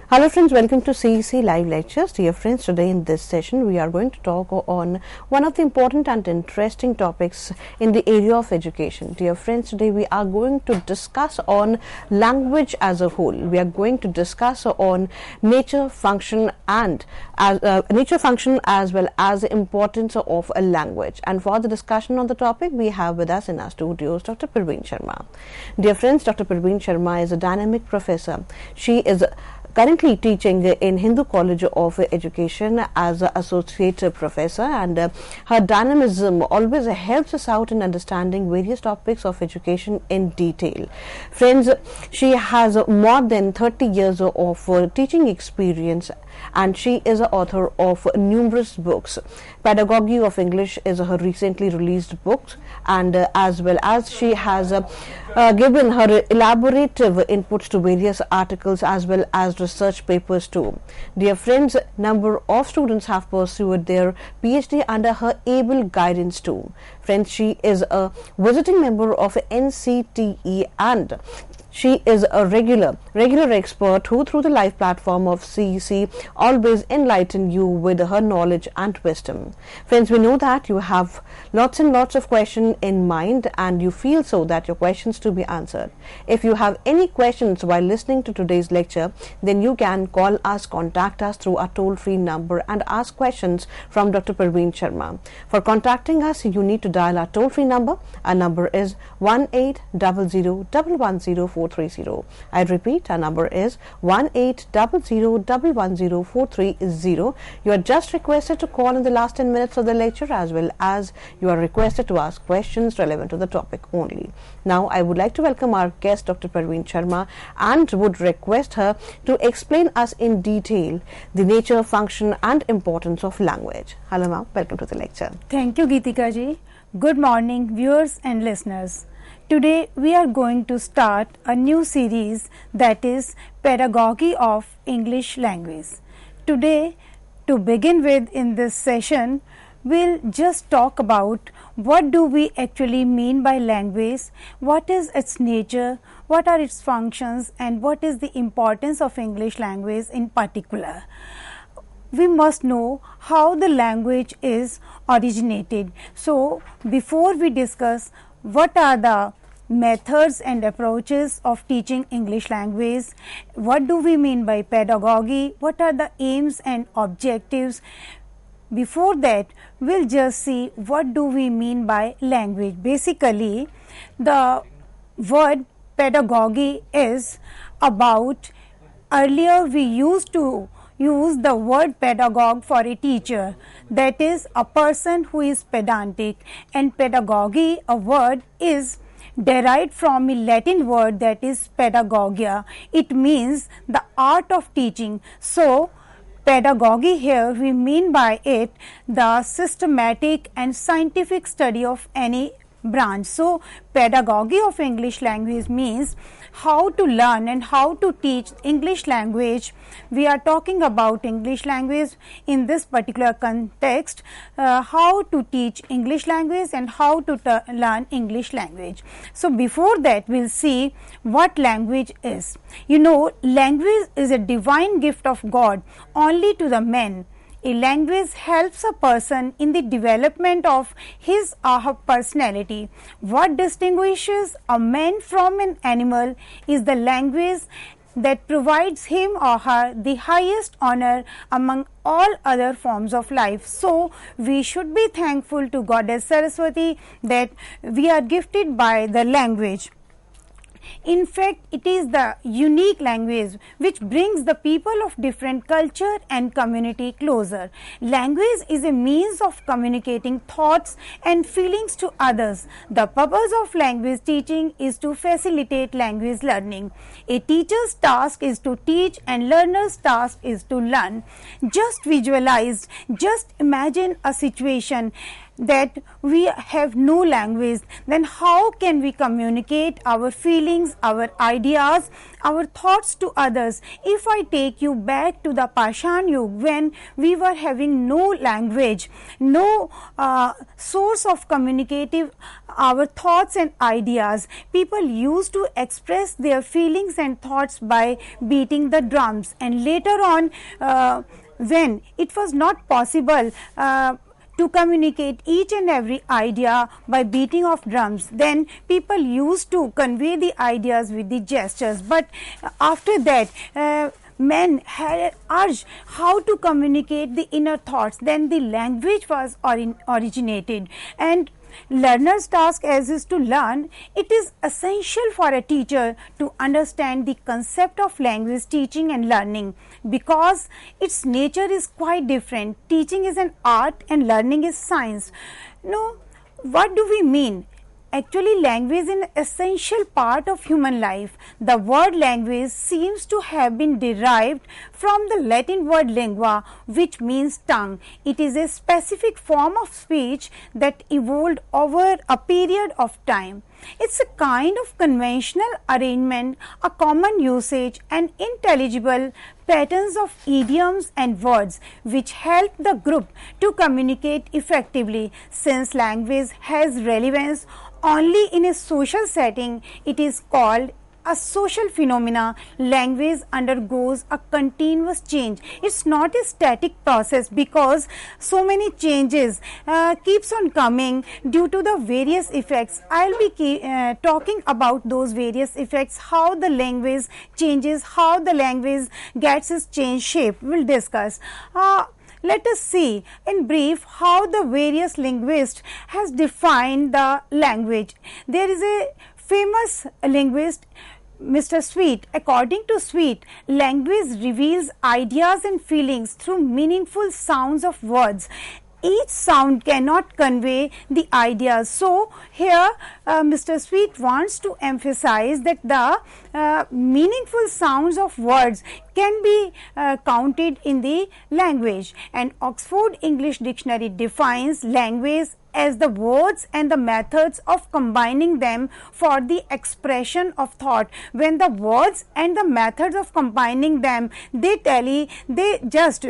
Hello friends, welcome to CEC Live Lectures. Dear friends, today in this session we are going to talk on one of the important and interesting topics in the area of education. Dear friends, today we are going to discuss on language as a whole. We are going to discuss on nature, function as well as the importance of a language. And for the discussion on the topic, we have with us in our studios Dr. Parveen Sharma. Dear friends, Dr. Parveen Sharma is a dynamic professor. She is currently teaching in Hindu College of Education as an associate professor, and her dynamism always helps us out in understanding various topics of education in detail. Friends, she has more than 30 years of teaching experience, and she is the author of numerous books. Pedagogy of English is her recently released book, and as well as she has given her elaborative inputs to various articles as well as research papers too. Dear friends, number of students have pursued their PhD under her able guidance too. Friends, she is a visiting member of NCTE, and she is a regular expert who, through the live platform of CEC, always enlighten you with her knowledge and wisdom. Friends, we know that you have lots and lots of questions in mind, and you feel so that your questions to be answered. If you have any questions while listening to today's lecture, then you can call us, contact us through our toll-free number and ask questions from Dr. Parveen Sharma. For contacting us, you need to dial our toll-free number. Our number is 1800110430. I repeat, our number is 1800110430. You are just requested to call in the last 10 minutes of the lecture, as well as you are requested to ask questions relevant to the topic only. Now, I would like to welcome our guest, Dr. Parveen Sharma, and would request her to explain us in detail the nature, function and importance of language. Hello ma'am, welcome to the lecture. Thank you, Geetika ji. Good morning, viewers and listeners. Today we are going to start a new series, that is Pedagogy of English Language. Today, to begin with in this session, we'll just talk about what do we actually mean by language, what is its nature, what are its functions, and what is the importance of English language in particular. We must know how the language is originated. So, before we discuss what are the methods and approaches of teaching English language, what do we mean by pedagogy, what are the aims and objectives, before that we'll just see what do we mean by language. Basically, the word pedagogy is about, earlier we used to use the word pedagogue for a teacher, that is a person who is pedantic, and pedagogy, a word, is derived from a Latin word that is pedagogia. It means the art of teaching. So, pedagogy here, we mean by it the systematic and scientific study of any branch. So, pedagogy of English language means how to learn and how to teach English language. We are talking about English language in this particular context, how to teach English language and how to learn English language. So, before that we'll see what language is. You know, language is a divine gift of God only to the men. A language helps a person in the development of his or her personality. What distinguishes a man from an animal is the language that provides him or her the highest honor among all other forms of life. So, we should be thankful to Goddess Saraswati that we are gifted by the language. In fact, it is the unique language which brings the people of different culture and community closer. Language is a means of communicating thoughts and feelings to others. The purpose of language teaching is to facilitate language learning. A teacher's task is to teach and learner's task is to learn. Just visualize, just imagine a situation that we have no language, then how can we communicate our feelings, our ideas, our thoughts to others? If I take you back to the Pashan Yug, when we were having no language, no source of communicative our thoughts and ideas, people used to express their feelings and thoughts by beating the drums, and later on when it was not possible to communicate each and every idea by beating of drums, then people used to convey the ideas with the gestures. But after that men had urged how to communicate the inner thoughts, then the language was originated. And learner's task as is to learn, it is essential for a teacher to understand the concept of language teaching and learning, because its nature is quite different. Teaching is an art and learning is science. Now, what do we mean? Actually, language is an essential part of human life. The word language seems to have been derived from the Latin word lingua, which means tongue. It is a specific form of speech that evolved over a period of time. It's a kind of conventional arrangement, a common usage and intelligible patterns of idioms and words which help the group to communicate effectively. Since language has relevance only in a social setting, it is called a social phenomena. Language undergoes a continuous change. It's not a static process, because so many changes keeps on coming due to the various effects. I'll be talking about those various effects, how the language changes, how the language gets its change shape. We'll discuss. Let us see in brief how the various linguists has defined the language. There is a famous linguist, Mr. Sweet. According to Sweet, language reveals ideas and feelings through meaningful sounds of words. Each sound cannot convey the ideas. So here Mr. Sweet wants to emphasize that the meaningful sounds of words can be counted in the language. And Oxford English Dictionary defines language as the words and the methods of combining them for the expression of thought. When the words and the methods of combining them, they just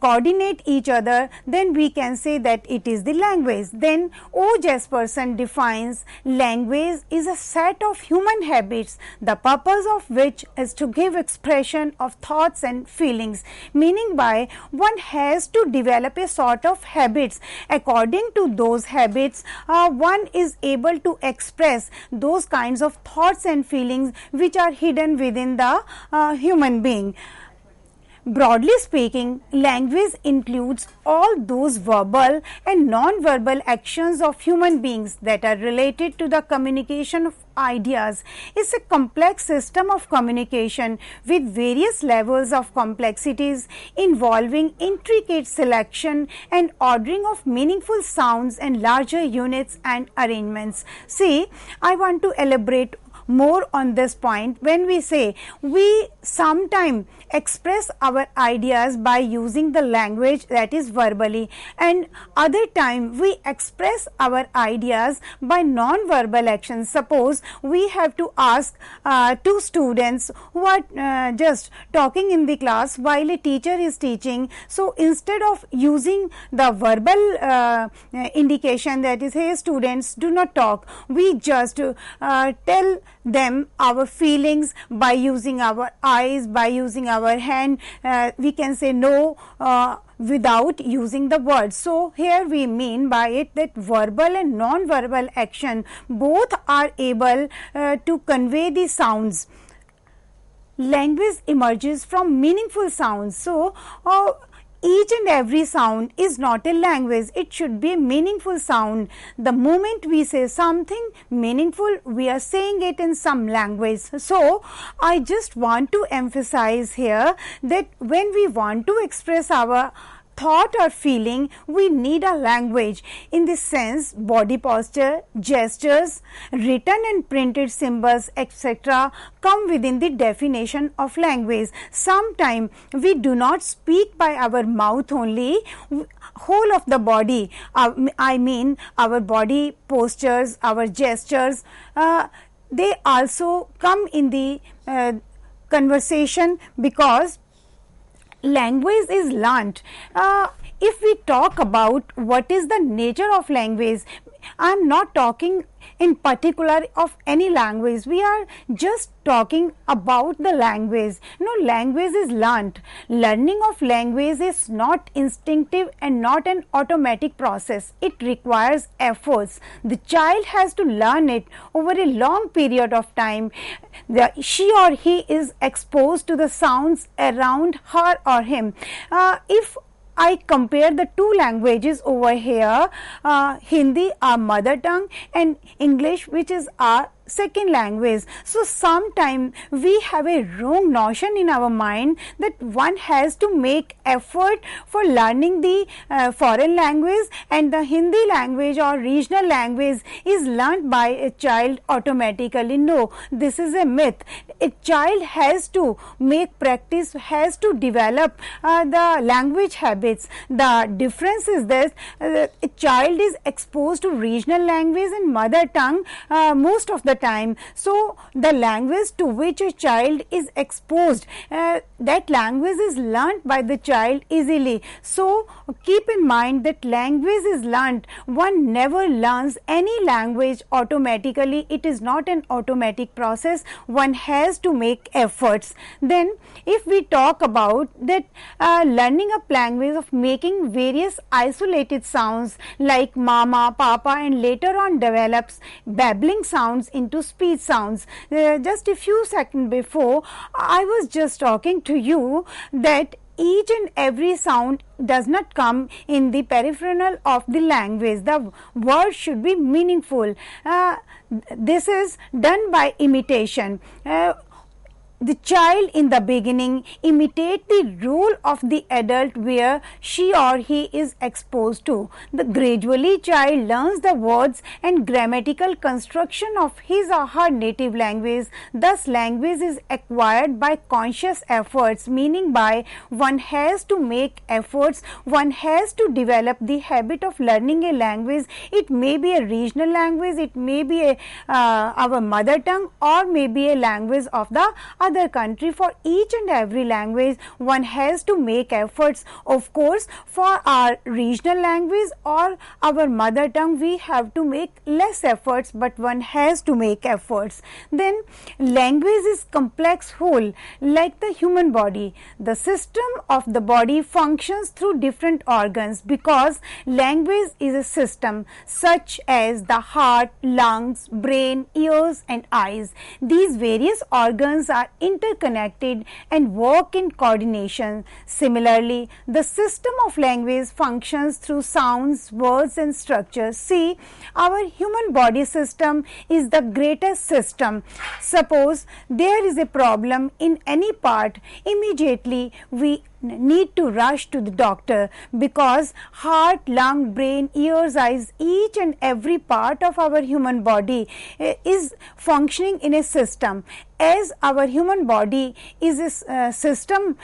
coordinate each other, then we can say that it is the language. Then OJays person defines language is a set of human habits, the purpose of which is to give expression of thoughts and feelings, meaning by one has to develop a sort of habits. According to those habits, one is able to express those kinds of thoughts and feelings which are hidden within the human being. Broadly speaking, language includes all those verbal and non-verbal actions of human beings that are related to the communication of ideas. It's a complex system of communication with various levels of complexities involving intricate selection and ordering of meaningful sounds and larger units and arrangements. See, I want to elaborate more on this point. When we say we sometimes express our ideas by using the language, that is verbally, and other time we express our ideas by non-verbal actions. Suppose we have to ask two students who are just talking in the class while a teacher is teaching. So instead of using the verbal indication, that is, hey students, do not talk, we just tell them our feelings by using our eyes, by using our hand. We can say no without using the words. So here we mean by it that verbal and non-verbal action both are able to convey the sounds. Language emerges from meaningful sounds. So each and every sound is not a language, it should be a meaningful sound. The moment we say something meaningful, we are saying it in some language. So I just want to emphasize here that when we want to express our thought or feeling, we need a language. In this sense, body posture, gestures, written and printed symbols, etc. come within the definition of language. Sometimes we do not speak by our mouth only, whole of the body, I mean our body postures, our gestures, they also come in the conversation, because language is learnt. If we talk about what is the nature of language, I am not talking in particular of any language, we are just talking about the language. No, language is learnt. Learning of language is not instinctive and not an automatic process. It requires efforts. The child has to learn it over a long period of time. She or he is exposed to the sounds around her or him. If I compare the two languages over here, Hindi, our mother tongue, and English, which is our second language. So sometimes we have a wrong notion in our mind that one has to make effort for learning the foreign language, and the Hindi language or regional language is learnt by a child automatically. No, this is a myth. A child has to make practice, has to develop the language habits. The difference is that a child is exposed to regional language and mother tongue most of the time. So the language to which a child is exposed, that language is learnt by the child easily. So keep in mind that language is learnt. One never learns any language automatically. It is not an automatic process. One has to make efforts. Then if we talk about that learning a language of making various isolated sounds like mama, papa, and later on develops babbling sounds into speech sounds. Just a few seconds before, I was just talking to you that each and every sound does not come in the peripheral of the language. The word should be meaningful. This is done by imitation. The child in the beginning imitate the role of the adult where she or he is exposed to. The gradually child learns the words and grammatical construction of his or her native language. Thus language is acquired by conscious efforts, meaning by one has to make efforts, one has to develop the habit of learning a language. It may be a regional language, it may be our mother tongue, or may be a language of the other country. For each and every language one has to make efforts. Of course, for our regional language or our mother tongue we have to make less efforts, but one has to make efforts. Then language is complex whole like the human body. The system of the body functions through different organs, because language is a system such as the heart, lungs, brain, ears and eyes. These various organs are interconnected and work in coordination. Similarly, the system of language functions through sounds, words and structures. See, our human body system is the greatest system. Suppose there is a problem in any part, immediately we need to rush to the doctor, because heart, lung, brain, ears, eyes, each and every part of our human body is functioning in a system. As our human body is a system,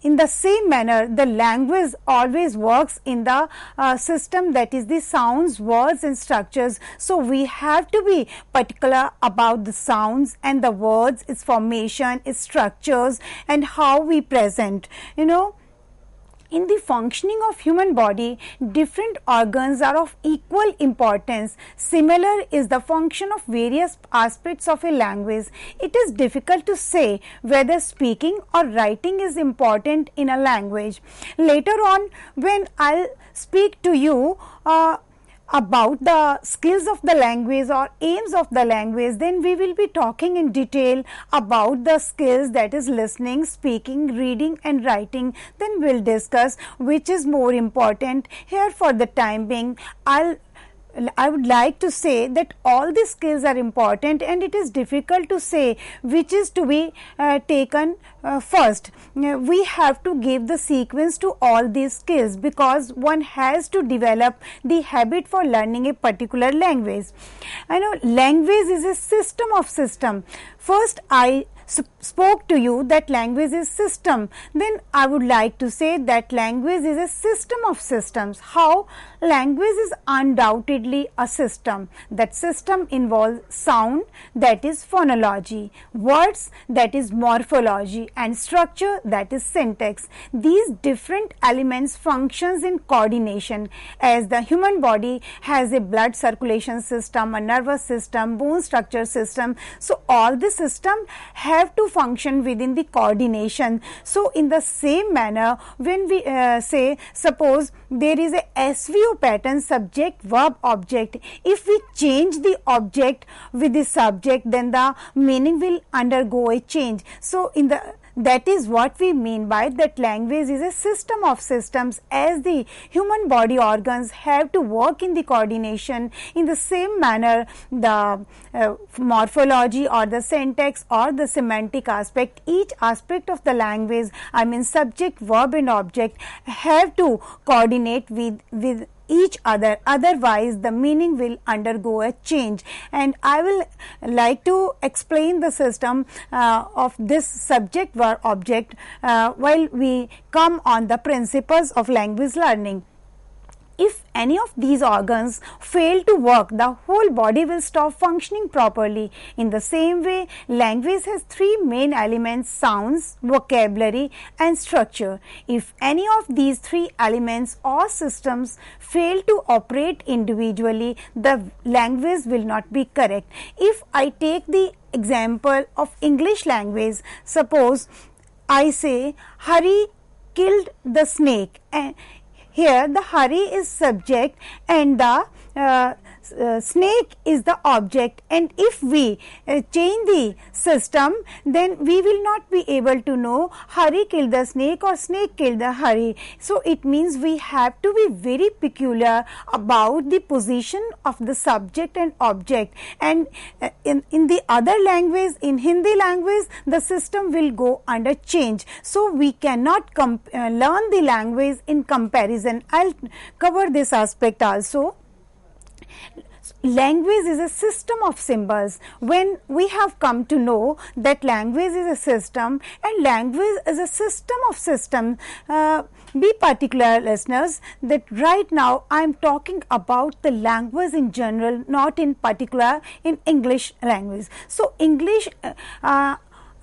in the same manner the language always works in the system, that is the sounds, words and structures. So we have to be particular about the sounds and the words, its formation, its structures and how we present. In the functioning of human body, different organs are of equal importance. Similar is the function of various aspects of a language. It is difficult to say whether speaking or writing is important in a language. Later on, when I'll speak to you about the skills of the language or aims of the language, then we will be talking in detail about the skills, that is listening, speaking, reading and writing. Then we'll discuss which is more important. Here for the time being, I'll I would like to say that all these skills are important, and it is difficult to say which is to be taken first. We have to give the sequence to all these skills, because one has to develop the habit for learning a particular language. I know language is a system of system. First I spoke to you that language is system, then I would like to say that language is a system of systems. How? Language is undoubtedly a system. That system involves sound, that is phonology, words, that is morphology, and structure, that is syntax. These different elements functions in coordination, as the human body has a blood circulation system, a nervous system, bone structure system. So all the system have to function within the coordination. So in the same manner, when we say, suppose there is a SVO pattern, subject, verb, object. If we change the object with the subject, then the meaning will undergo a change. So that is what we mean by that language is a system of systems, as the human body organs have to work in the coordination. In the same manner, the morphology or the syntax or the semantic aspect, each aspect of the language, I mean subject, verb and object, have to coordinate with each other, otherwise the meaning will undergo a change. And I will like to explain the system of this subject verb object while we come on the principles of language learning. If any of these organs fail to work, the whole body will stop functioning properly. In the same way, language has three main elements: sounds, vocabulary and structure. If any of these three elements or systems fail to operate individually, the language will not be correct. If I take the example of English language, suppose I say Hari killed the snake, and here the Hari is subject and the snake is the object, and if we change the system, then we will not be able to know Hari killed the snake or snake killed the Hari. So it means we have to be very peculiar about the position of the subject and object, and in the other language, in Hindi language, the system will go under change. So we cannot learn the language in comparison. I'll cover this aspect also. Language is a system of symbols. When we have come to know that language is a system and language is a system of systems, be particular, listeners, that right now I am talking about the language in general, not in particular in English language. So English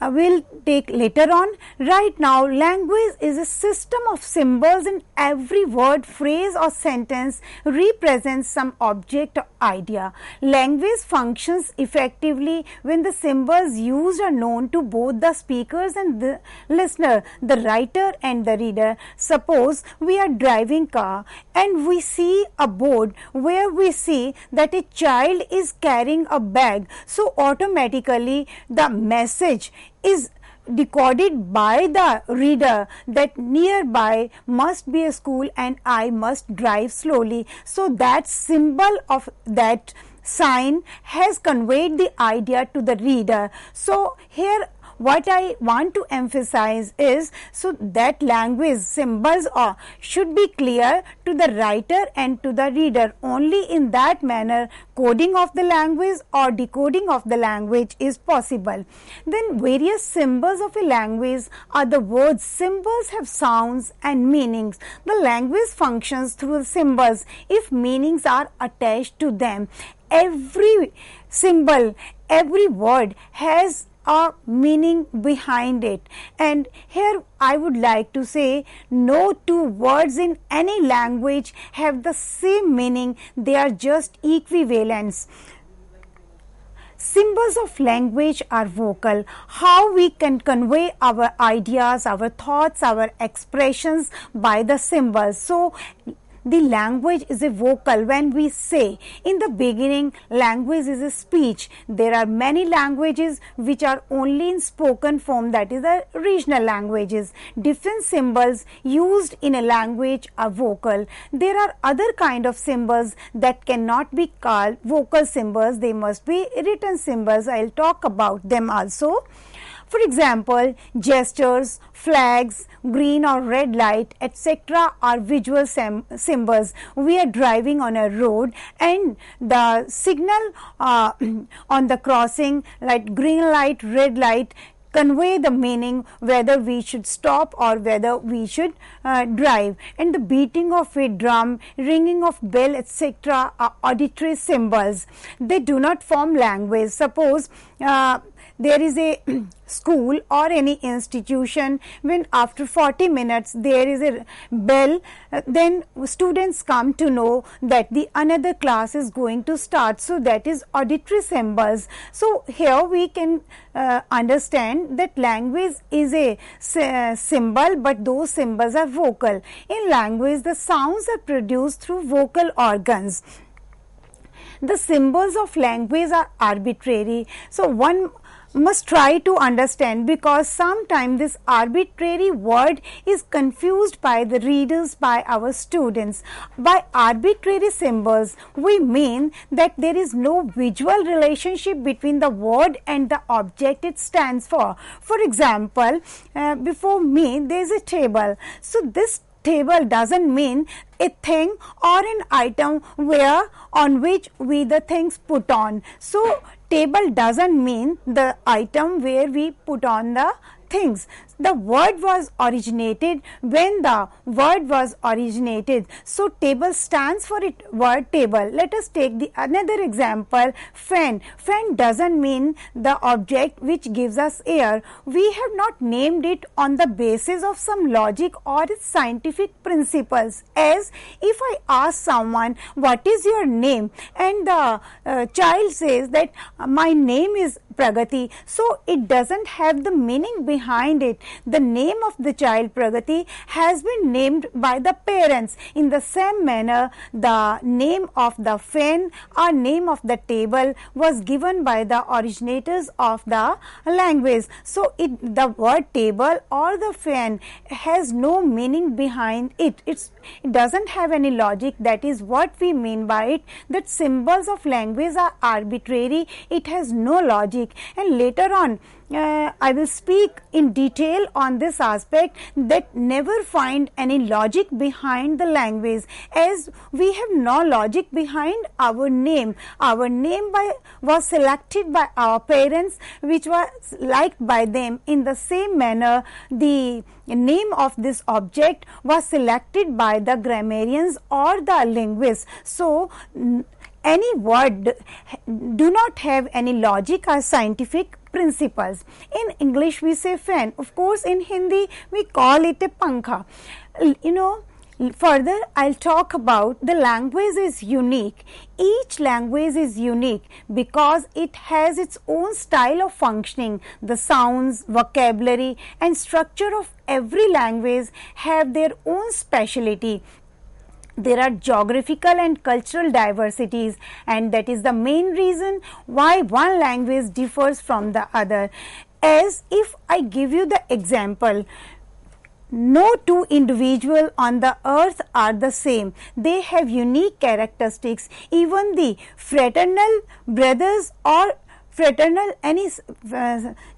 will take later on. Right now, language is a system of symbols, and every word, phrase or sentence represents some object or idea. Language functions effectively when the symbols used are known to both the speakers and the listener, the writer and the reader. Suppose we are driving car and we see a board where we see that a child is carrying a bag. So automatically the message is decoded by the reader that nearby must be a school and I must drive slowly. So that symbol of that sign has conveyed the idea to the reader. So here what I want to emphasize is so that language symbols should be clear to the writer and to the reader. Only in that manner coding of the language or decoding of the language is possible. Then various symbols of a language are the words. Symbols have sounds and meanings. The language functions through the symbols if meanings are attached to them. Every symbol, every word has a meaning behind it, and here I would like to say no two words in any language have the same meaning. They are just equivalents. Symbols of language are vocal. How we can convey our ideas, our thoughts, our expressions by the symbols. So the language is a vocal. When we say in the beginning language is a speech, there are many languages which are only in spoken form, that is the regional languages. Different symbols used in a language are vocal. There are other kind of symbols that cannot be called vocal symbols, they must be written symbols. I will talk about them also. For example, gestures, flags, green or red light, etc. are visual symbols. We are driving on a road and the signal on the crossing, like green light, red light, convey the meaning whether we should stop or whether we should drive. And the beating of a drum, ringing of bell, etc. are auditory symbols. They do not form language. Suppose there is a school or any institution, when after 40 minutes there is a bell, then students come to know that the another class is going to start. So that is auditory symbols. So here we can understand that language is a symbol, but those symbols are vocal. In language, the sounds are produced through vocal organs. The symbols of language are arbitrary. So one must try to understand, because sometimes this arbitrary word is confused by the readers, by our students. By arbitrary symbols, we mean that there is no visual relationship between the word and the object it stands for. For example, before me there is a table. So this table doesn't mean a thing or an item where on which we the things put on. So table doesn't mean the item where we put on the things. The word was originated when the word was originated. So table stands for it, word table. Let us take the another example, fan. Fan doesn't mean the object which gives us air. We have not named it on the basis of some logic or scientific principles. As if I ask someone, what is your name? And the child says that my name is Pragati. So it doesn't have the meaning behind it. The name of the child Pragati has been named by the parents. In the same manner, the name of the fan or name of the table was given by the originators of the language. So the word table or the fan has no meaning behind it. It doesn't have any logic. That is what we mean by it, that symbols of language are arbitrary. It has no logic. And later on I will speak in detail on this aspect, that never find any logic behind the language, as we have no logic behind our name. Our name was selected by our parents, which was liked by them. In the same manner, the name of this object was selected by the grammarians or the linguists. So any word do not have any logic or scientific principles. In English we say fan. Of course in Hindi we call it a pankha. Further I'll talk about the language is unique. Each language is unique because it has its own style of functioning. The sounds, vocabulary and structure of every language have their own speciality. There are geographical and cultural diversities, and that is the main reason why one language differs from the other. As if I give you the example, no two individuals on the earth are the same. They have unique characteristics. Even the fraternal brothers or fraternal, any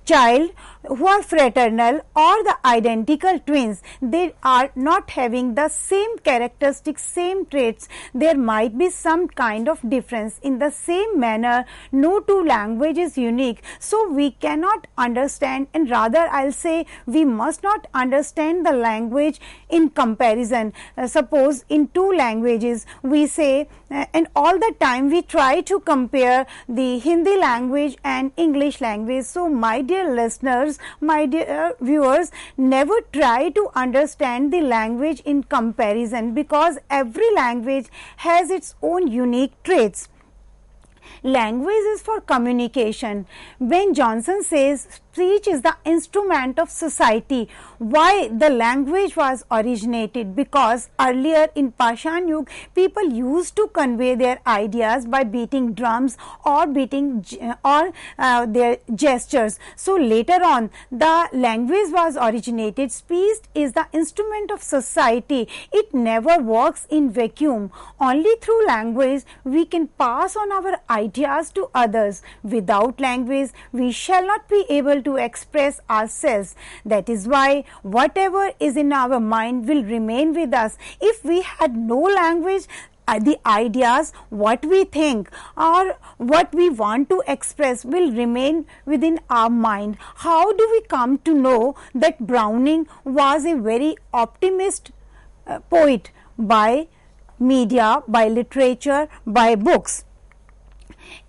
child who are fraternal or the identical twins, they are not having the same characteristics, same traits. There might be some kind of difference. In the same manner, no two language is unique. So we cannot understand, and rather I'll say we must not understand the language in comparison. Suppose in two languages we say, and all the time we try to compare the Hindi language and English language. So my dear listeners, my dear viewers, never try to understand the language in comparison, because every language has its own unique traits. language is for communication. When Johnson says speech is the instrument of society, why the language was originated? Because earlier in Pashan Yug, people used to convey their ideas by beating drums or beating their gestures. So later on, the language was originated. Speech is the instrument of society. It never works in vacuum. Only through language we can pass on our ideas to others. Without language, we shall not be able to express ourselves. That is why whatever is in our mind will remain with us. If we had no language, the ideas, what we think or what we want to express will remain within our mind. How do we come to know that Browning was a very optimist poet? By media, by literature, by books.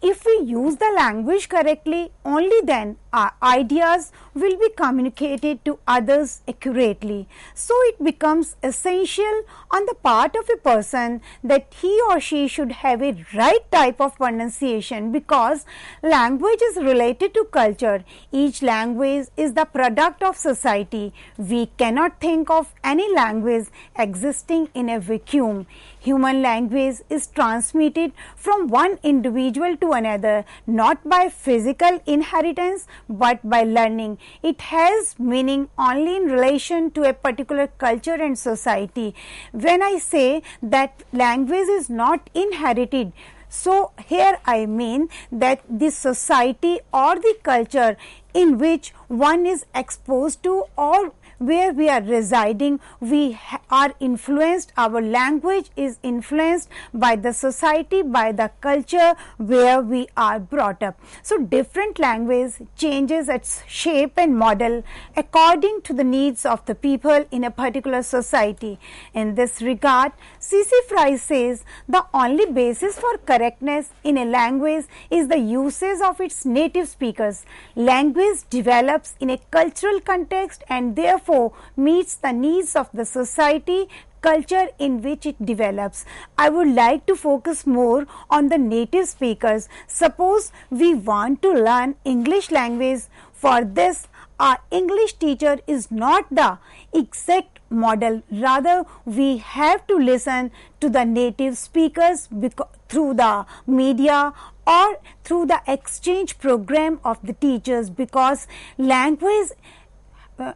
If we use the language correctly, only then our ideas will be communicated to others accurately. So it becomes essential on the part of a person that he or she should have a right type of pronunciation, because language is related to culture. Each language is the product of society. We cannot think of any language existing in a vacuum. Human language is transmitted from one individual to another, not by physical inheritance but by learning. It has meaning only in relation to a particular culture and society. When I say that language is not inherited, so here I mean that the society or the culture in which one is exposed to or where we are residing, we are influenced, our language is influenced by the society, by the culture where we are brought up. So different language changes its shape and model according to the needs of the people in a particular society. In this regard, C.C. Fry says the only basis for correctness in a language is the usage of its native speakers. Language develops in a cultural context and therefore meets the needs of the society, culture in which it develops. I would like to focus more on the native speakers. Suppose we want to learn English language. For this, our English teacher is not the exact model. Rather, we have to listen to the native speakers through the media or through the exchange program of the teachers, because language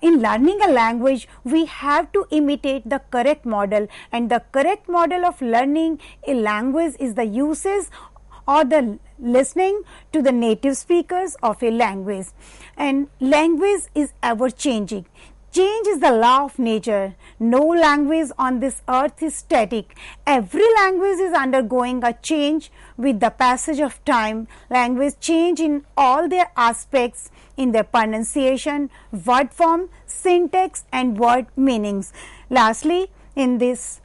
in learning a language, we have to imitate the correct model, and the correct model of learning a language is the usage or the listening to the native speakers of a language. And language is ever changing. Change is the law of nature. No language on this earth is static. Every language is undergoing a change with the passage of time. Language change in all their aspects, in their pronunciation, word form, syntax and word meanings. Lastly, in this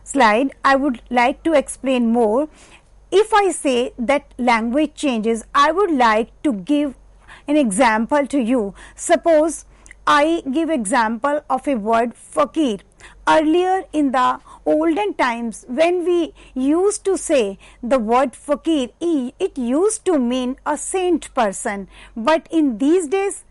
slide, I would like to explain more. If I say that language changes, I would like to give an example to you. Suppose I give example of a word fakir. Earlier in the olden times, when we used to say the word fakir, it used to mean a saint person. But in these days,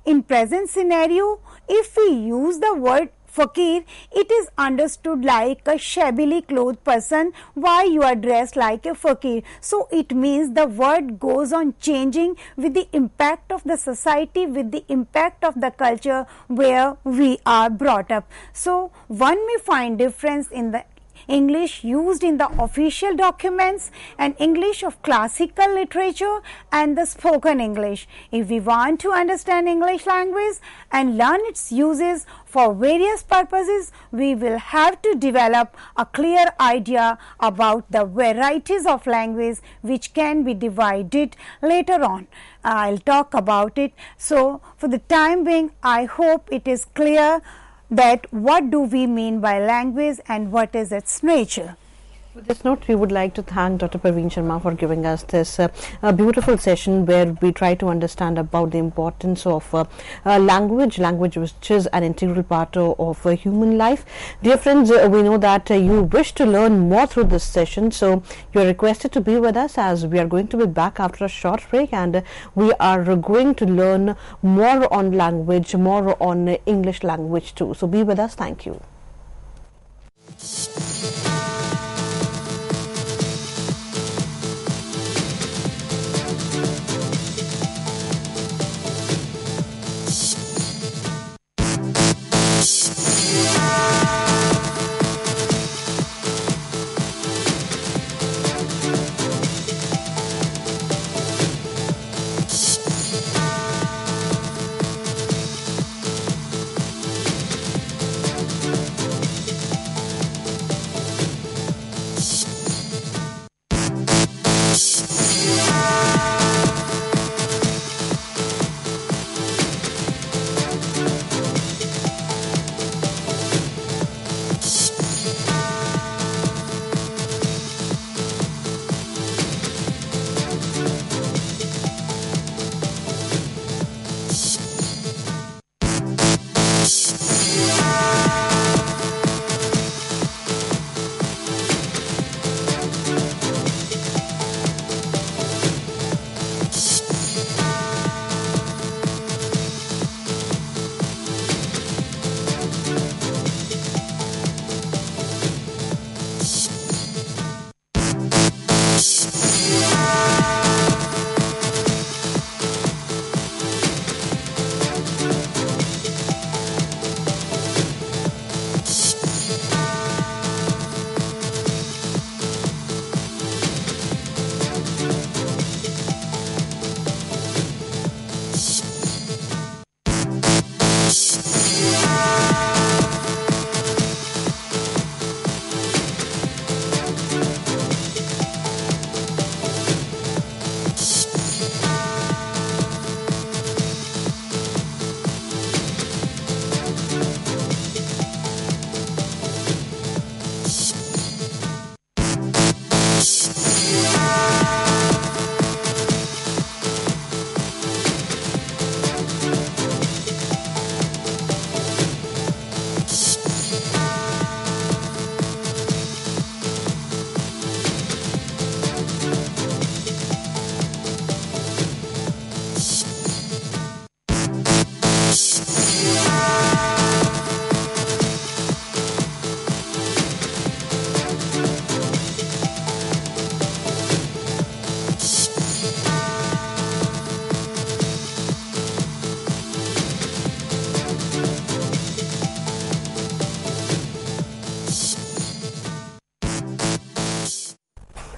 in present scenario, if we use the word fakir, it is understood like a shabbily clothed person. Why you are dressed like a fakir? So it means the word goes on changing with the impact of the society, with the impact of the culture where we are brought up. So one may find difference in the English used in the official documents and English of classical literature and the spoken English. If we want to understand English language and learn its uses for various purposes, we will have to develop a clear idea about the varieties of language which can be divided later on. I'll talk about it. So for the time being, I hope it is clear that what do we mean by language and what is its nature. With this note, we would like to thank Dr. Parveen Sharma for giving us this beautiful session where we try to understand about the importance of language which is an integral part of human life. Dear friends, we know that you wish to learn more through this session, so you are requested to be with us as we are going to be back after a short break, and we are going to learn more on language, more on English language too. So be with us. Thank you.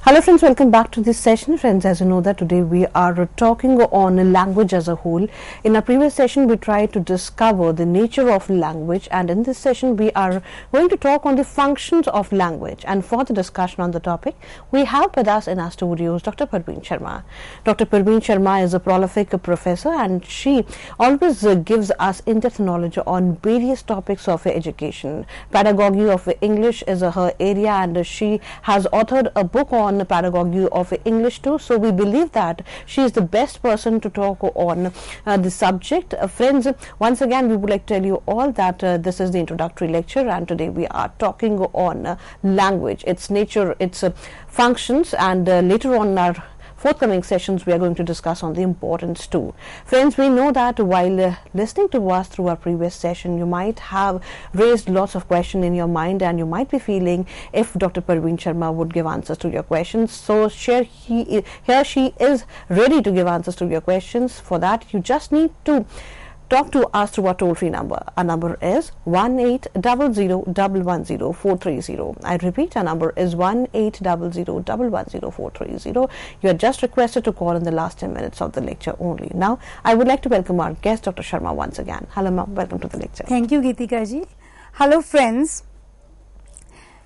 Hello friends, welcome back to this session. Friends, as you know that today we are talking on language as a whole. In our previous session we tried to discover the nature of language, and in this session we are going to talk on the functions of language. And for the discussion on the topic, we have with us in our studios Dr. Parveen Sharma. Dr. Parveen Sharma is a prolific professor, and she always gives us in-depth knowledge on various topics of education. Pedagogy of English is her area, and she has authored a book on pedagogy of English too. So we believe that she is the best person to talk on the subject. Friends, once again we would like to tell you all that this is the introductory lecture, and today we are talking on language, its nature, its functions, and later on in our forthcoming sessions we are going to discuss on the importance too. Friends, we know that while listening to us through our previous session, you might have raised lots of questions in your mind, and you might be feeling if Dr. Parveen Sharma would give answers to your questions. So here she is ready to give answers to your questions. For that, you just need to talk to us through our toll-free number. Our number is 1-800-110-430. I repeat, our number is 1-800-110-430. You are just requested to call in the last 10 minutes of the lecture only. Now, I would like to welcome our guest, Dr. Sharma, once again. Hello, ma'am. Welcome to the lecture. Thank you, Geetika ji. Hello, friends.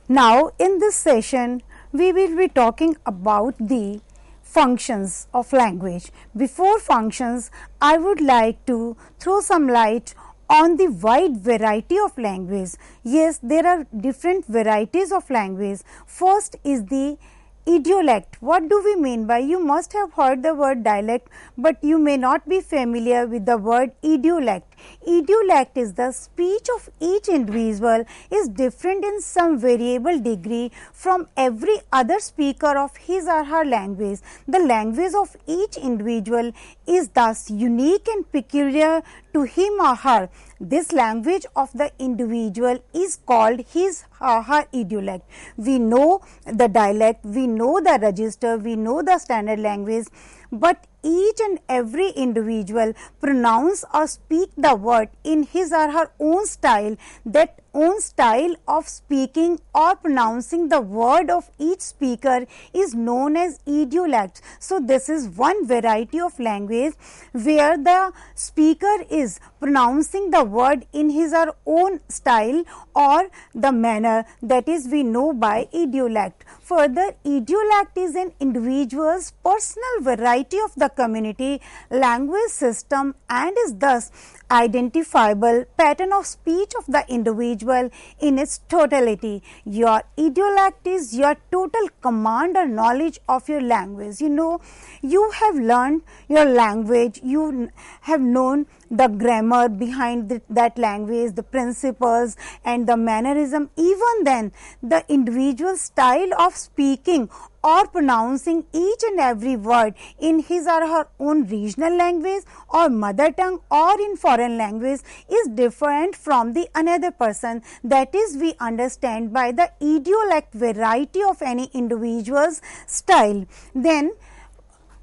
Now, in this session, we will be talking about the functions of language. Before functions, I would like to throw some light on the wide variety of language. Yes, there are different varieties of language. First is the Idiolect. What do we mean by? You must have heard the word dialect, but you may not be familiar with the word idiolect. Idiolect is the speech of each individual is different in some variable degree from every other speaker of his or her language. The language of each individual is thus unique and peculiar to him or her. This language of the individual is called his or her idiolect. We know the dialect, we know the register, we know the standard language, but each and every individual pronounce or speak the word in his or her own style. That own style of speaking or pronouncing the word of each speaker is known as idiolect. So this is one variety of language where the speaker is pronouncing the word in his or her own style or the manner, that is we know by idiolect. Further, idiolect is an individual's personal variety of the community language system and is thus identifiable pattern of speech of the individual in its totality. Your idiolect is your total command or knowledge of your language. You know, you have learned your language, you have known the grammar behind that language, the principles and the mannerism. Even then, the individual style of speaking or pronouncing each and every word in his or her own regional language or mother tongue or in foreign language is different from the another person. That is, we understand by the idiolect variety of any individual's style. Then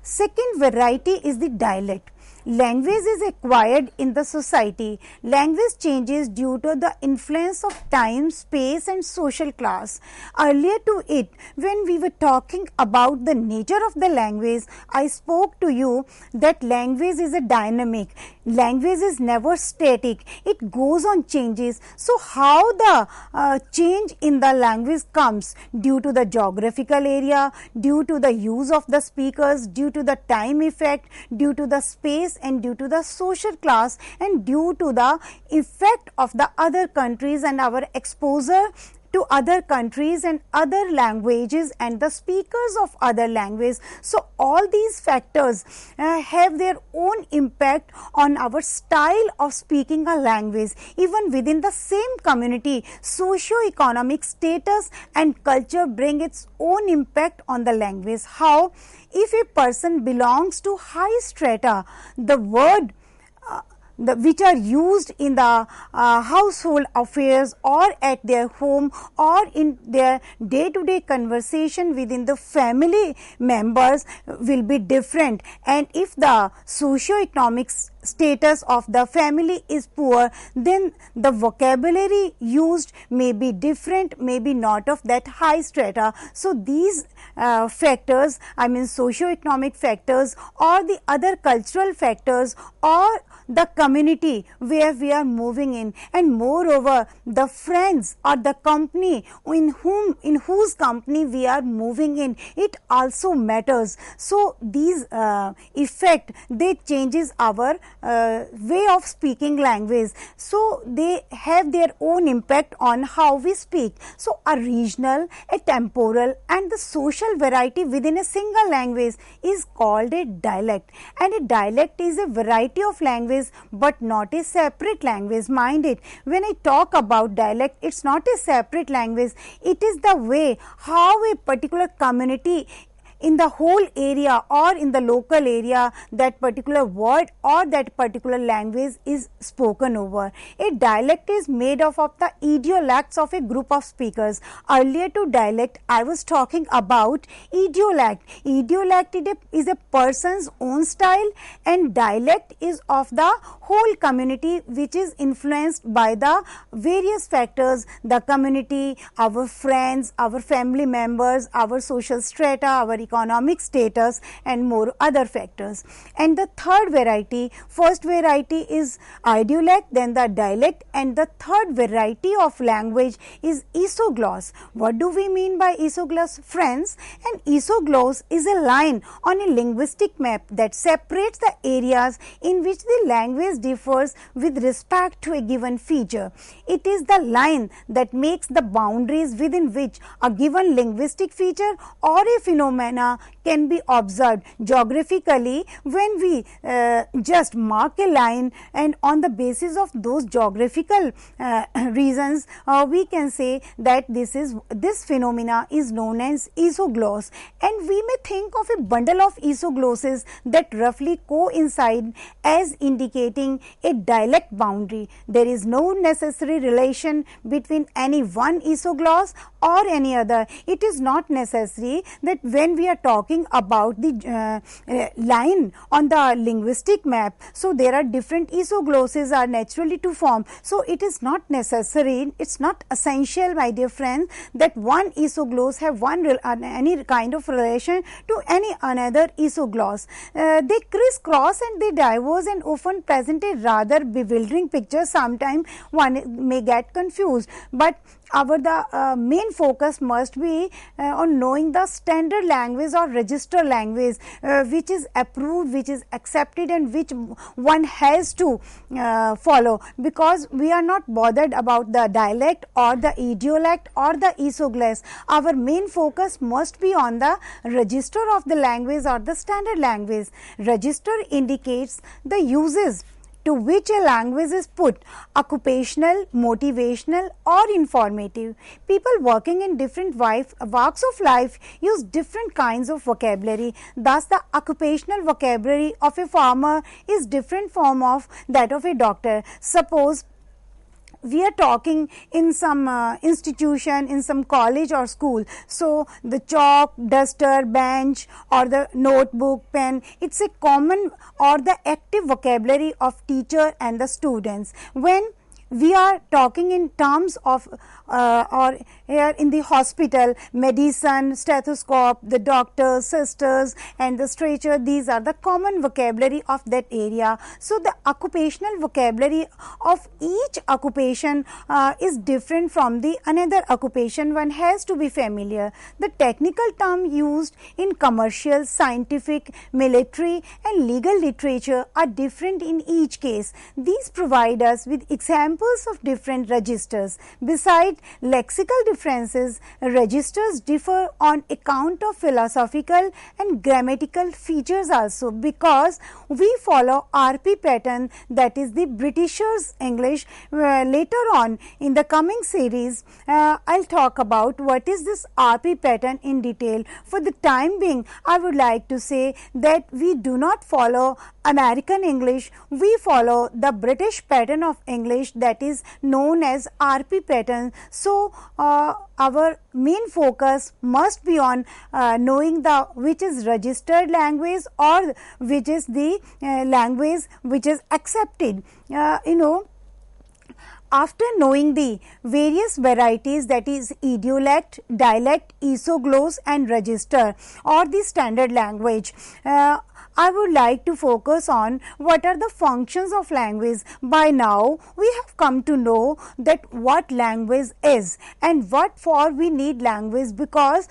second variety is the dialect. Language is acquired in the society. Language changes due to the influence of time, space and social class. Earlier to it, when we were talking about the nature of the language, I spoke to you that language is a dynamic. Language is never static. It goes on changes. So how the change in the language comes? Due to the geographical area, due to the use of the speakers, due to the time effect, due to the space and due to the social class and due to the effect of the other countries and our exposure to other countries and other languages and the speakers of other languages. So all these factors have their own impact on our style of speaking a language. Even within the same community, socio-economic status and culture bring its own impact on the language. How? If a person belongs to high strata, the word which are used in the household affairs or at their home or in their day-to-day conversation within the family members will be different. And if the socio-economic status of the family is poor, then the vocabulary used may be different, maybe not of that high strata. So these factors, I mean socio-economic factors or the other cultural factors or the community where we are moving in, and moreover the friends or the company in whose company we are moving in, it also matters. So these effect, they changes our way of speaking language. So they have their own impact on how we speak. So a regional, a temporal and the social variety within a single language is called a dialect. And a dialect is a variety of language but not a separate language. Mind it, when I talk about dialect, it's not a separate language. It is the way how a particular community in the whole area or in the local area that particular word or that particular language is spoken over. A dialect is made up of the idiolects of a group of speakers. Earlier to dialect, I was talking about idiolect. Idiolect is a person's own style and dialect is of the whole community which is influenced by the various factors, the community, our friends, our family members, our social strata, our socio-economic status and more other factors. And the third variety, first variety is idiolect, then the dialect, and the third variety of language is isogloss. What do we mean by isogloss, friends? An isogloss is a line on a linguistic map that separates the areas in which the language differs with respect to a given feature. It is the line that makes the boundaries within which a given linguistic feature or a phenomena can be observed geographically. When we just mark a line, and on the basis of those geographical reasons, we can say that this phenomena is known as isogloss. And we may think of a bundle of isoglosses that roughly coincide as indicating a dialect boundary. There is no necessary relation between any one isogloss or any other. It is not necessary that when we are talking about the line on the linguistic map, so there are different isoglosses are naturally to form. So it is not necessary, it's not essential, my dear friends, that one isogloss have any kind of relation to any another isogloss. They crisscross and they diverge and often present a rather bewildering picture. Sometimes one may get confused, but the main focus must be on knowing the standard language or register language which is approved, which is accepted, and which one has to follow, because we are not bothered about the dialect or the idiolect or the isogloss. Our main focus must be on the register of the language or the standard language. Register indicates the uses to which a language is put: occupational, motivational, or informative. People working in different walks of life use different kinds of vocabulary. Thus, the occupational vocabulary of a farmer is different from of that of a doctor. Suppose we are talking in some institution, in some college or school. So the chalk, duster, bench, or the notebook, pen, it's a common or the active vocabulary of teacher and the students. When we are talking in terms of or here in the hospital, medicine, stethoscope, the doctors, sisters, and the stretcher, these are the common vocabulary of that area. So the occupational vocabulary of each occupation is different from the another occupation. One has to be familiar. The technical term used in commercial, scientific, military, and legal literature are different in each case. These provide us with examples of different registers. Besides lexical differences, registers differ on account of philosophical and grammatical features also, because we follow RP pattern, that is the Britishers English. Later on in the coming series, I'll talk about what is this RP pattern in detail. For the time being, I would like to say that we do not follow American English, we follow the British pattern of English, that is known as RP pattern. So our main focus must be on knowing the which is registered language or which is the language which is accepted. After knowing the various varieties, that is idiolect, dialect, isogloss, and register or the standard language, I would like to focus on what are the functions of language. By now, we have come to know that what language is and what for we need language, because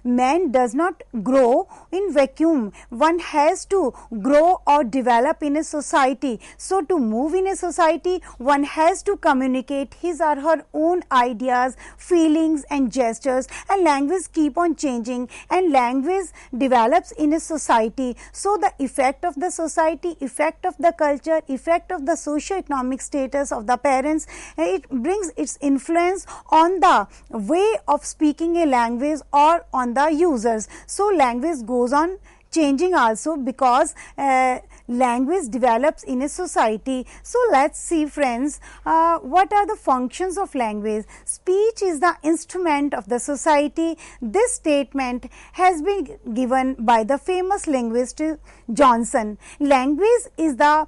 man does not grow in vacuum. One has to grow or develop in a society. So to move in a society, one has to communicate his or her own ideas, feelings, and gestures, and language keep on changing, and language develops in a society. So the effect of the society, effect of the culture, effect of the socio-economic status of the parents, it brings its influence on the way of speaking a language or on the users. So language goes on changing also, because language develops in a society. So let's see, friends, what are the functions of language. Speech is the instrument of the society. This statement has been given by the famous linguist Johnson. Language is the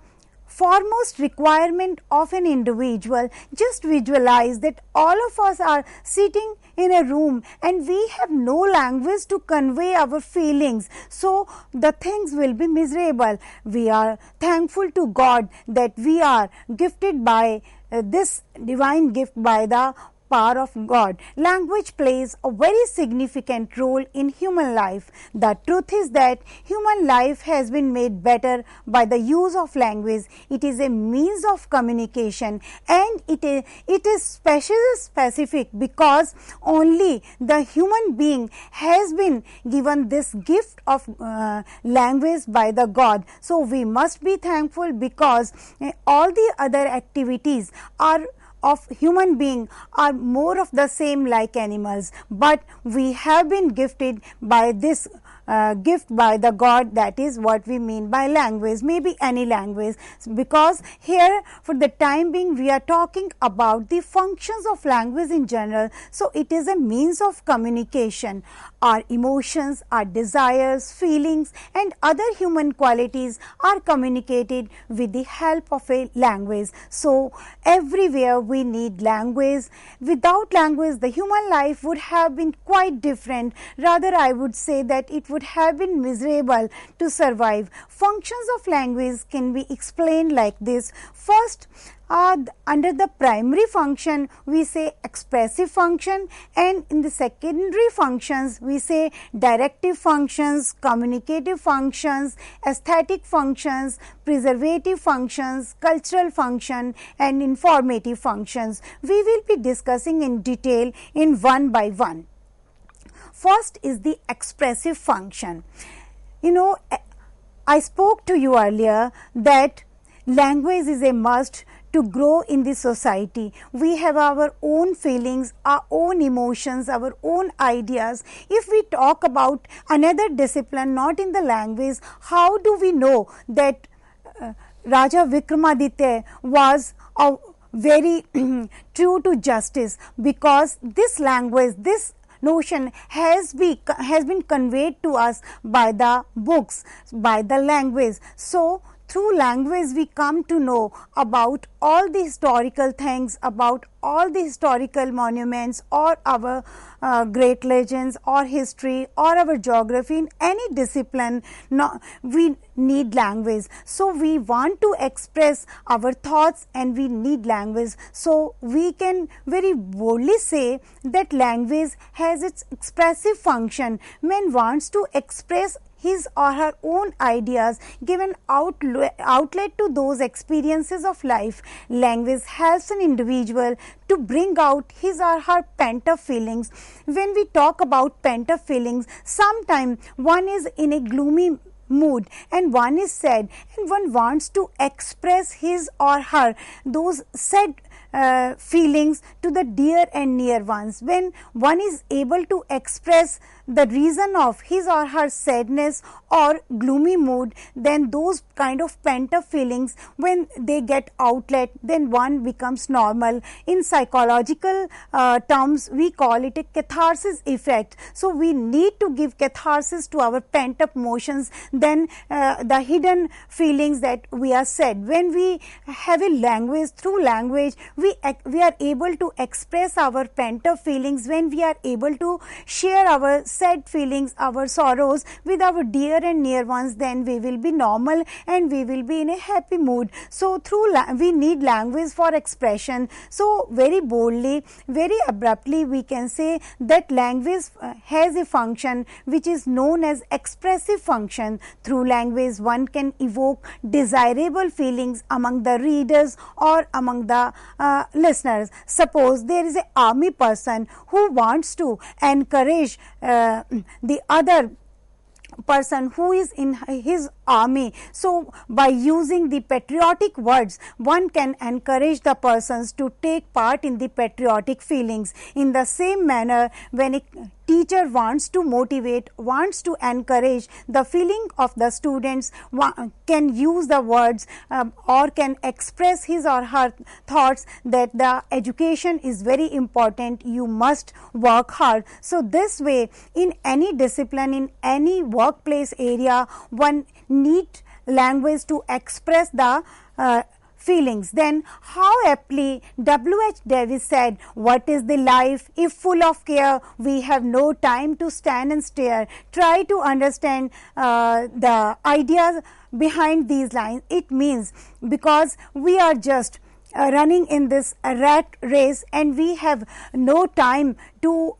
foremost requirement of an individual. Just visualize that all of us are sitting in a room and we have no language to convey our feelings, so the things will be miserable. We are thankful to God that we are gifted by this divine gift by the power of God. Language plays a very significant role in human life. The truth is that human life has been made better by the use of language. It is a means of communication, and it is specific because only the human being has been given this gift of language by the God. So we must be thankful because all the other activities are of human being are more of the same like animals, but we have been gifted by this gift by the God. That is what we mean by language, maybe any language, because here for the time being we are talking about the functions of language in general. So it is a means of communication. Our emotions, our desires, feelings and other human qualities are communicated with the help of a language. So everywhere we need language. Without language the human life would have been quite different. Rather, I would say that it would have been miserable to survive. Functions of language can be explained like this. First, under the primary function we say expressive function, and in the secondary functions we say directive functions, communicative functions, aesthetic functions, preservative functions, cultural function and informative functions. We will be discussing in detail in one by one. First is the expressive function. I spoke to you earlier that language is a must to grow in the society. We have our own feelings, our own emotions, our own ideas. If we talk about another discipline not in the language, how do we know that Raja Vikramaditya was a very true to justice? Because this language, this notion has been conveyed to us by the books, by the language. So through language we come to know about all the historical things, about all the historical monuments or our great legends or history or our geography. In any discipline we need language. So we want to express our thoughts and we need language. So we can very boldly say that language has its expressive function. Man wants to express his or her own ideas, give an outlet to those experiences of life. Language helps an individual to bring out his or her pent up feelings. When we talk about pent up feelings, sometimes one is in a gloomy mood and one is sad and one wants to express his or her those sad feelings to the dear and near ones. When one is able to express the reason of his or her sadness or gloomy mood, then those kind of pent up feelings, when they get outlet, then one becomes normal. In psychological terms we call it a catharsis effect. So we need to give catharsis to our pent up emotions, then the hidden feelings that we are sad. When we have a language, through language we are able to express our pent up feelings. When we are able to share our sad feelings, our sorrows with our dear and near ones, then we will be normal and we will be in a happy mood. So we need language for expression. So very boldly, very abruptly we can say that language has a function which is known as expressive function. Through language one can evoke desirable feelings among the readers or among the listeners. Suppose there is an army person who wants to encourage the other person who is in his army. So by using the patriotic words one can encourage the persons to take part in the patriotic feelings. In the same manner, when a teacher wants to motivate, wants to encourage the feeling of the students, can use the words or can express his or her thoughts that the education is very important, you must work hard. So this way, in any discipline, in any workplace area, one need language to express the feelings. Then how aptly W.H. Davis said, what is the life if full of care? We have no time to stand and stare. Try to understand the ideas behind these lines. It means because we are just running in this rat race and we have no time to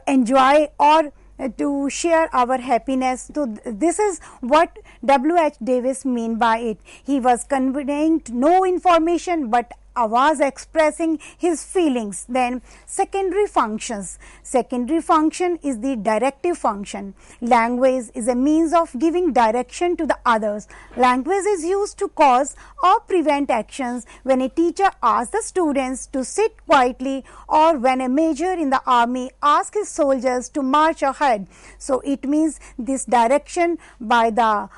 enjoy or to share our happiness. So this is what W.H. Davis mean by it. He was conveying no information but was expressing his feelings. Then secondary functions. Secondary function is the directive function. Language is a means of giving direction to the others. Language is used to cause or prevent actions when a teacher asks the students to sit quietly or when a major in the army asks his soldiers to march ahead. So it means this direction by the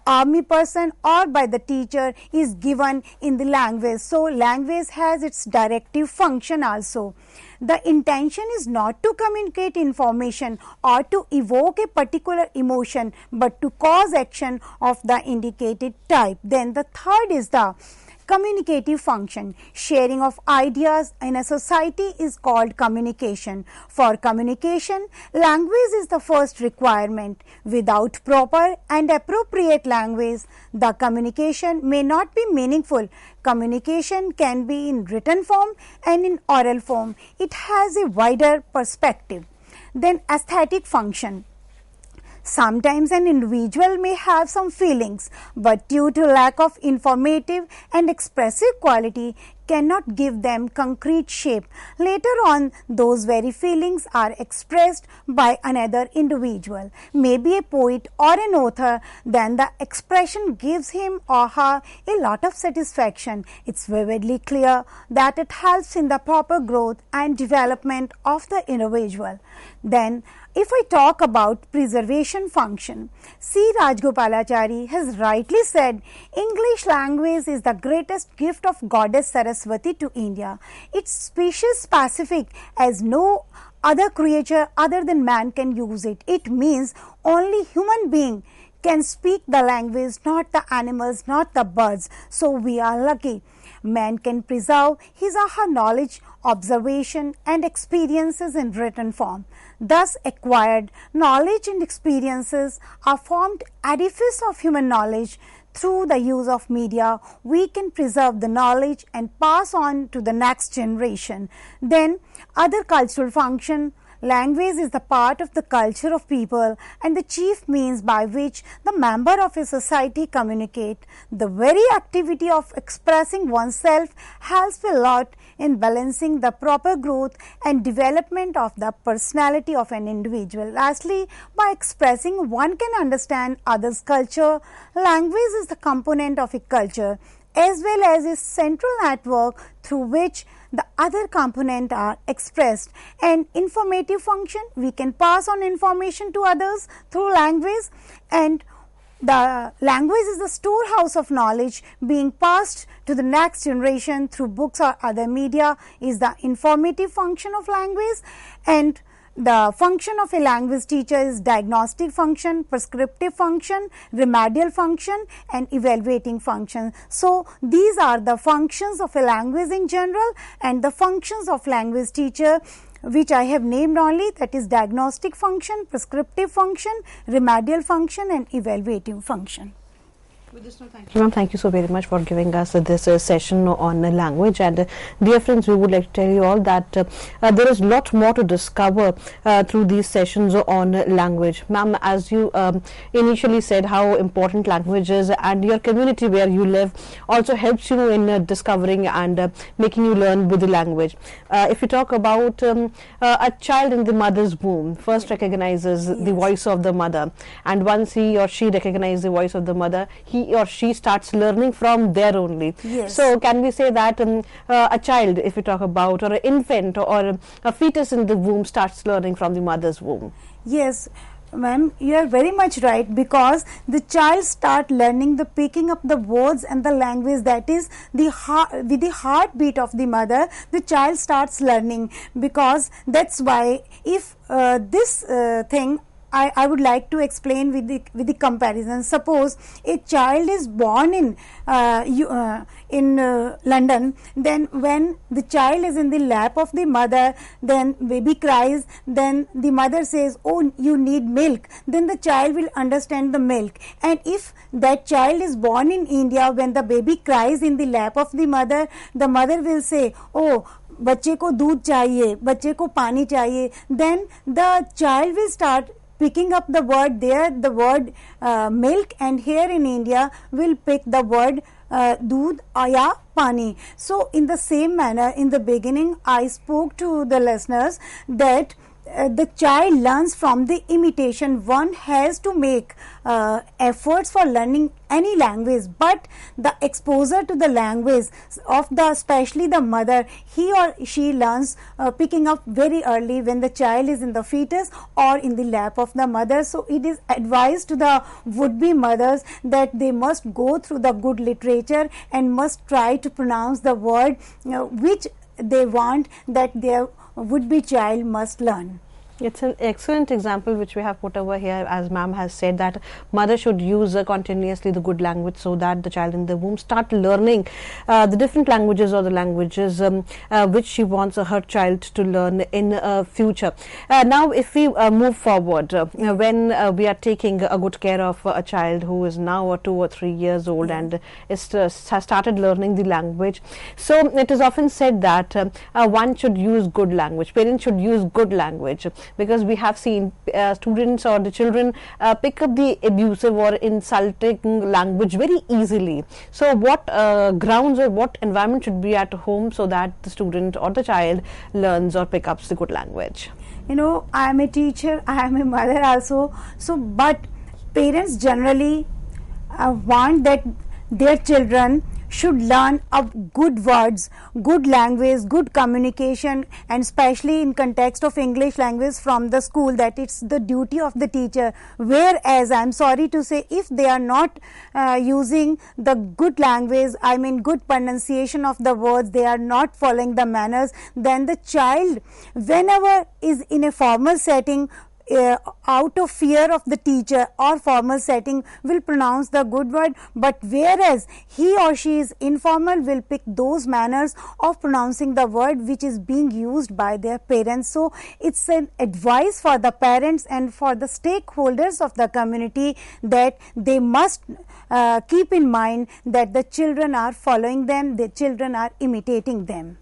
army person or by the teacher is given in the language. So language has its directive function also. The intention is not to communicate information or to evoke a particular emotion, but to cause action of the indicated type. Then the third is the communicative function. Sharing of ideas in a society is called communication. For communication, language is the first requirement. Without proper and appropriate language, the communication may not be meaningful. Communication can be in written form and in oral form. It has a wider perspective. Then aesthetic function. Sometimes an individual may have some feelings, but due to lack of informative and expressive quality cannot give them concrete shape. Later on, those very feelings are expressed by another individual, maybe a poet or an author. Then the expression gives him or her a lot of satisfaction. It's vividly clear that it helps in the proper growth and development of the individual. Then if I talk about preservation function, C. Rajgopalachari has rightly said, English language is the greatest gift of Goddess Saraswati to India. It's species specific as no other creature other than man can use it. It means only human being can speak the language, not the animals, not the birds. So we are lucky. Man can preserve his or her knowledge, observation and experiences in written form. Thus acquired knowledge and experiences are formed edifice of human knowledge. Through the use of media, we can preserve the knowledge and pass on to the next generation. Then other cultural function. Language is the part of the culture of people and the chief means by which the member of a society communicate. The very activity of expressing oneself helps a lot in balancing the proper growth and development of the personality of an individual. Lastly, by expressing one can understand others' culture. Language is the component of a culture as well as a central network through which the other component are expressed. And informative function, we can pass on information to others through language, and the language is the storehouse of knowledge being passed to the next generation through books or other media is the informative function of language. And the function of a language teacher is diagnostic function, prescriptive function, remedial function and evaluating function. So these are the functions of a language in general, and the functions of language teacher which I have named only, that is diagnostic function, prescriptive function, remedial function and evaluating function. Ma'am, thank you so very much for giving us this session on language. And dear friends, we would like to tell you all that there is a lot more to discover through these sessions on language. Ma'am, as you initially said how important language is, and your community where you live also helps you in discovering and making you learn with the language. If you talk about a child in the mother's womb first recognizes the voice of the mother, and once he or she recognizes the voice of the mother, he or she starts learning from there only. Yes. So can we say that a child, if we talk about, or an infant or a fetus in the womb starts learning from the mother's womb? Yes, ma'am, you are very much right, because the child start learning the picking up the words and the language, that is the with the heartbeat of the mother the child starts learning. Because that's why if this thing I would like to explain with the comparison. Suppose a child is born in London, then when the child is in the lap of the mother, then baby cries, then the mother says, oh, you need milk, then the child will understand the milk. And if that child is born in India, when the baby cries in the lap of the mother will say, oh, बच्चे को दूध चाहिए, बच्चे को पानी चाहिए, then the child will start picking up the word there, the word milk, and here in India will pick the word दूध या पानी. So in the same manner, in the beginning I spoke to the listeners that the child learns from the imitation. One has to make efforts for learning any language, but the exposure to the language of the, especially the mother, he or she learns picking up very early when the child is in the fetus or in the lap of the mother. So it is advised to the would-be mothers that they must go through the good literature and must try to pronounce the word which they want that their would-be child must learn. It's an excellent example which we have put over here, as ma'am has said, that mother should use continuously the good language so that the child in the womb start learning the different languages or the languages which she wants her child to learn in future. Now if we move forward, when we are taking a good care of a child who is now 2 or 3 years old and has started learning the language, so it is often said that one should use good language, parents should use good language, because we have seen students or the children pick up the abusive or insulting language very easily. So what grounds or what environment should be at home so that the student or the child learns or picks up the good language? You know, I am a teacher, I am a mother also, so but parents generally want that their children should learn good words, good language, good communication, and especially in context of English language from the school, that it's the duty of the teacher. Whereas I'm sorry to say, if they are not using the good language, I mean good pronunciation of the words, they are not following the manners, then the child, whenever is in a formal setting, out of fear of the teacher or formal setting, will pronounce the good word, but whereas he or she is informal, will pick those manners of pronouncing the word which is being used by their parents. So it's an advice for the parents and for the stakeholders of the community that they must keep in mind that the children are following them, the children are imitating them.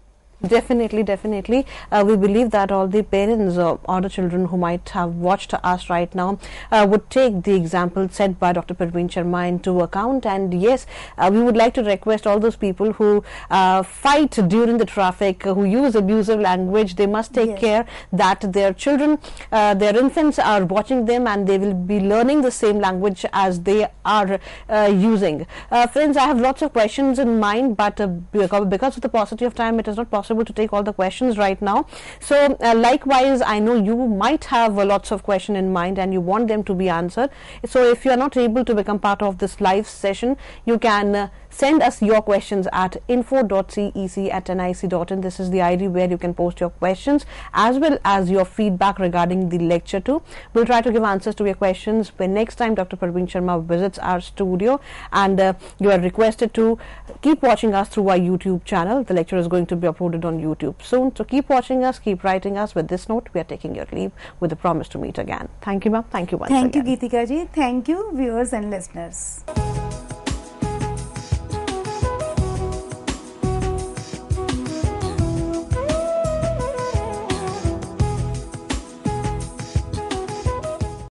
Definitely, definitely. We believe that all the parents or the children who might have watched us right now would take the example set by Dr. Parveen Sharma into account. And yes, we would like to request all those people who fight during the traffic, who use abusive language, they must take care that their children, their infants are watching them and they will be learning the same language as they are using. Friends, I have lots of questions in mind, but because of the paucity of time, it is not possible to take all the questions right now. So likewise, I know you might have lots of questions in mind and you want them to be answered. So if you are not able to become part of this live session, you can send us your questions at info.cec@nic.in. This is the ID where you can post your questions as well as your feedback regarding the lecture too. We'll try to give answers to your questions when next time Dr. Parveen Sharma visits our studio, and you are requested to keep watching us through our YouTube channel. The lecture is going to be uploaded on YouTube soon, so keep watching us, keep writing us. With this note, we are taking your leave with a promise to meet again. Thank you, ma'am. Thank you once again. Thank you, Geetika ji. Thank you, viewers and listeners.